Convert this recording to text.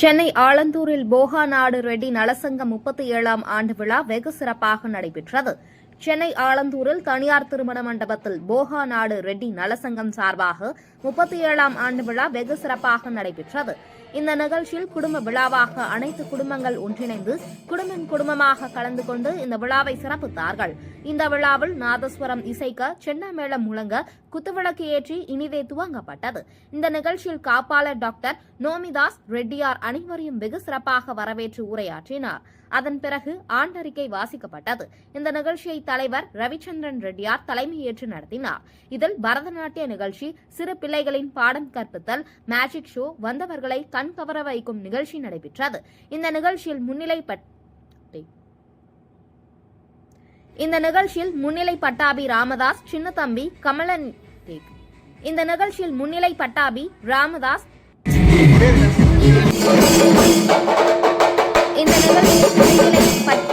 சென்னை ஆலந்தூரில் போகா நாடு ரெட்டி நலசங்கம் 37ஆம் ஆண்டு விழா வெகு சிறப்பாக நடைபெற்றது. சென்னை ஆலந்தூரில் தனியார் திருமண மண்டபத்தில் போகா நாடு ரெட்டி நலசங்கம் சார்பாக 37ஆம் ஆண்டு விழா வெகு சிறப்பாக நடைபெற்றது. இந்த நிகழ்ச்சியில் குடும்ப விழாவாக அனைத்து குடும்பங்கள் ஒன்றிணைந்து குடும்பமாக கலந்து கொண்டு இந்த விழாவை சிறப்பித்தார்கள். இந்த விழாவில் நாதஸ்வரம் இசைக்க, செண்டா மேளம் முழங்க, குத்துவிளக்கு ஏற்றி இனிதே துவங்கப்பட்டது. இந்த நிகழ்ச்சியில் காப்பாளர் டாக்டர் நோமிதாஸ் ரெட்டியார் அனைவரையும் வெகு சிறப்பாக வரவேற்று உரையாற்றினார். அதன் பிறகு ஆண்டறிக்கை வாசிக்கப்பட்டது. இந்த நிகழ்ச்சியை தலைவர் ரவிச்சந்திரன் ரெட்டியார் தலைமையேற்று நடத்தினார். இதில் பரதநாட்டிய நிகழ்ச்சி, சிறு பிள்ளைகளின் பாடம் கற்பித்தல், மேஜிக் ஷோ, வந்தவர்களை கண்கவர வைக்கும் நிகழ்ச்சி நடைபெற்றது. இந்த நிகழ்ச்சியில் முன்னிலை பட்டாபி ராமதாஸ், சின்னத்தம்பி, கமலன். இந்த நிகழ்ச்சியில் முன்னிலை பட்டாபி ராமதாஸ், இந்த நிகழ்ச்சியில்